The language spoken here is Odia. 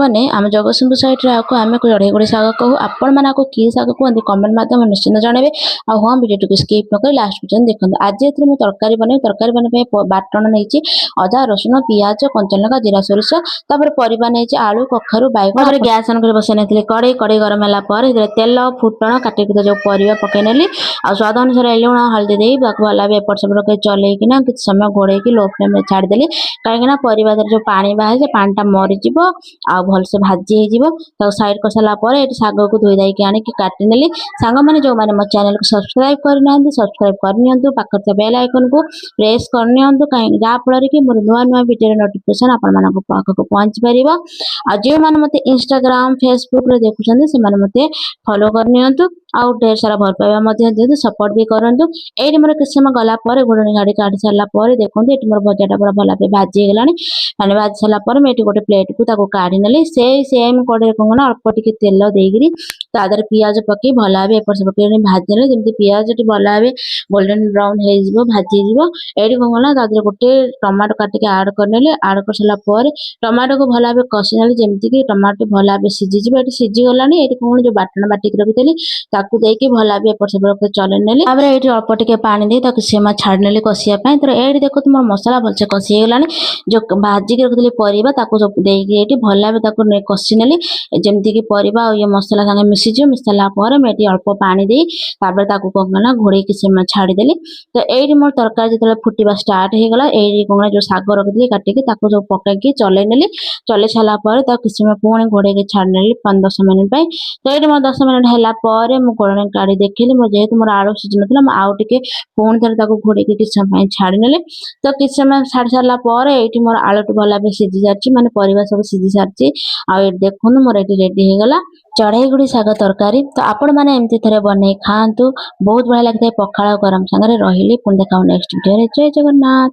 ମାନେ ଆମ ଜଗତସିଂହପୁର ସାଇଡରେ ଆକୁ ଆମେ ଚଢ଼େଇଗୁଡ଼ି ଶାଗ କହୁ। ଆପଣମାନେ ଆକୁ କି ଶାଗ କୁହନ୍ତି କମେଣ୍ଟ ମାଧ୍ୟମରେ ନିଶ୍ଚିନ୍ତ ଜଣାଇବେ। ଆଉ ହଁ, ଭିଡ଼ିଓଟିକୁ ସ୍କିପ୍ ନ କରି ଲାଷ୍ଟ ପର୍ଯ୍ୟନ୍ତ ଦେଖନ୍ତୁ। ଆଜି ଏଥିରେ ମୁଁ ତରକାରୀ ବନେଇବି। ତରକାରୀ ବନେଇବା ପାଇଁ ବାଟଣ ନେଇଛି ଅଦା, ରସୁଣ, ପିଆଜ, କଞ୍ଚାଲଙ୍କା, ଜିରା, ସୋରିଷ। ତାପରେ ପରିବା ନେଇଛି ଆଳୁ, କଖାରୁ, ବାଇଗଣ। ତାପରେ ଗ୍ୟାସ୍ ଅନ୍ କରି ବସାଇ ନେଇଥିଲି କଡ଼େଇ। କଡ଼େଇ ଗରମ ହେଲା ପରେ ସେଥିରେ ତେଲ, ଫୁଟଣ, କାଟିକି ଯୋଉ ପରିବା ପକାଇ ନେଲି। ଆଉ ସ୍ୱାଦ ଅନୁସାରେ ଲୁଣ, ହଳଦୀ ଦେଇ ତାକୁ ଭଲ ଭାବେ ଏପଟ ସେପଟ କରି ଚଲେଇକିନା କିଛି ସମୟ ଘୋଡ଼େଇକି ଲୋ ଫ୍ଲେମ୍ରେ ଛାଡ଼ିଦେଲି। କାହିଁକିନା ପରିବା ଦେହରେ ଯୋଉ ପାଣି ବାହାରେ ସେ ପାଣିଟା ମରିଯିବ ଆଉ ଭଲସେ ଭାଜି ହେଇଯିବ। ତାକୁ ସାଇଡ୍ କରିସାରିଲା ପରେ ଏଠି ଶାଗକୁ ଧୋଇ ଦେଇକି ଆଣିକି କାଟିନେଲି। ସାଙ୍ଗମାନେ ଯୋଉମାନେ ମୋ ଚ୍ୟାନେଲକୁ ସବସ୍କ୍ରାଇବ୍ କରିନାହାନ୍ତି ସବସ୍କ୍ରାଇବ୍ କରିନିଅନ୍ତୁ। ପାଖରେ ଥିବା ବେଲ୍ ଆଇକନକୁ ପ୍ରେସ୍ କରିନିଅନ୍ତୁ, କାହିଁକି ଯାହାଫଳରେ କି ମୋର ନୂଆ ନୂଆ ଭିଡ଼ିଓର ନୋଟିଫିକେସନ୍ ଆପଣମାନଙ୍କ ପାଖକୁ ପହଞ୍ଚି ପାରିବ। ଆଉ ଯେଉଁମାନେ ମୋତେ ଇନଷ୍ଟାଗ୍ରାମ, ଫେସବୁକରେ ଦେଖୁଛନ୍ତି ସେମାନେ ମୋତେ ଫଲୋ କରିନିଅନ୍ତୁ। ଆଉ ଢେର ସାରା ଭଲ ପାଇବା ମଧ୍ୟ ଦିଅନ୍ତୁ, ସପୋର୍ଟ ବି କରନ୍ତୁ। ଏଇଠି ମୋର କିଛି ସମୟ ଗଲା ପରେ ଘୋଡ଼ଣୀ ଗାଡ଼ି କାଢ଼ି ସାରିଲା ପରେ ଦେଖନ୍ତୁ ଏଠି ମୋର ଭଜାଟା ପୁରା ଭଲ ଭାବେ ଭାଜି ହେଇଗଲାଣି। ମାନେ ଭାଜି ସାରିଲା ପରେ ମୁଁ ଏଠି ଗୋଟେ ପ୍ଲେଟକୁ ତାକୁ କାଢ଼ି ନେଲି। ସେମ୍ କଡ଼େଇରେ କଣ କନା ଅଳ୍ପ ଟିକେ ତେଲ ଦେଇକିରି ତା ଦେହରେ ପିଆଜ ପକେଇ ଭଲ ଭାବେ ଏପଟ ସେପଟ କରି ଭାଜି ନେଲି। ଯେମିତି ପିଆଜଟି ଭଲ ଭାବେ ଗୋଲ୍ଡେନ ବ୍ରାଉନ ହେଇଯିବ, ଭାଜି ହେଇଯିବ। ଏଇଠି କଣ କଲା ତା ଦେହରେ ଗୋଟେ ଟମାଟୋ କାଟିକି ଆଡ୍ କରିନେଲି। ଆଡ୍ କରିସାରିଲା ପରେ ଟମାଟୋକୁ ଭଲ ଭାବେ କଷି ନେଲି ଯେମିତିକି ଟମାଟୋ ଭଲ ଭାବେ ସିଝିଯିବ। ଏଠି ସିଝିଗଲାଣି। ଏଠି କଣ ଯୋଉ ବାଟଣ ବାଟିକି ରଖିଥିଲି ତାକୁ ଦେଇକି ଭଲ ଭାବେ ଏପଟ ସେପଟ କରି ଚଲେଇ ନେଲି। ତାପରେ ଏଇଠି ଅଳ୍ପ ଟିକେ ପାଣି ଦେଇ ତାକୁ ସେମା ଛାଡ଼ି ନେଲି କଷିବା ପାଇଁ। ତ ଏଇଠି ଦେଖନ୍ତୁ ମୋର ମସଲା ଭଲସେ କଷି ହେଇଗଲାଣି। ଯୋଉ ଭାଜିକି ରଖିଥିଲି ପରିବା ତାକୁ ଦେଇକି ଏଇଠି ଭଲ ଭାବେ ତାକୁ କଷି ନେଲି ଯେମିତିକି ପରିବା ଆଉ ଇଏ ମସଲା ସାଙ୍ଗେ ମିଶିଯିବ। ମିଶି ସାରିଲା ପରେ ମୁଁ ଏଠି ଅଳ୍ପ ପାଣି ଦେଇ ତାପରେ ତାକୁ କଣ କଲା ଘୋଡ଼େଇକି ସେମା ଛାଡ଼ିଦେଲି। ତ ଏଇଠି ମୋର ତରକାରୀ ଯେତେବେଳେ ଫୁଟିବା ଷ୍ଟାର୍ଟ ହେଇଗଲା ଏଇଠି କଣ ଯୋଉ ଶାଗ ରଖିଥିଲି କାଟିକି ତାକୁ ସବୁ ପକେଇକି ଚଲେଇ ନେଲି। ଚଲେଇ ସାରିଲା ପରେ ତାକୁ କିଛି ସମୟ ପୁଣି ଘୋଡ଼େଇକି ଛାଡ଼ି ନେଲି 5-10 ମିନିଟ୍ ପାଇଁ। ତ ଏଇଠି ମୋର 10 ମିନିଟ୍ ହେଲା ପରେ ମୁଁ ଘୋଡ଼ଣୀ କାଢ଼ି ଦେଖିଲି ଯେହେତୁ ମୋର ଆଳୁ ସିଝି ନଥିଲା ମୁଁ ଆଉ ଟିକେ ପୁଣି ଥରେ ତାକୁ ଘୋଡ଼େଇକି କିଛି ସମୟ ପାଇଁ ଛାଡ଼ି ନେଲି। ତ କିଛି ସମୟ ଛାଡ଼ି ସାରିଲା ପରେ ଏଇଠି ମୋର ଆଳୁଟି ଭଲ ଭାବେ ସିଝି ସାରିଛି, ମାନେ ପରିବା ସବୁ ସିଝି ସାରିଛି। ଆଉ ଏଠି ଦେଖନ୍ତୁ ମୋର ଏଠି ରେଡି ହେଇଗଲା ଚଢ଼େଇଗୁଡ଼ି ଶାଗ ତରକାରୀ। ତ ଆପଣମାନେ ଏମିତି ଥରେ ବନେଇ ଖାଆନ୍ତୁ, ବହୁତ ବଢ଼ିଆ ଲାଗିଥାଏ ପଖାଳ ଗରମ ସାଙ୍ଗରେ। ରହିଲି, ପୁଣି ଦେଖା ହବ ନେକ୍ସଟ ଭିଡ଼ିଓରେ। ଜୟ ଜଗନ୍ନାଥ।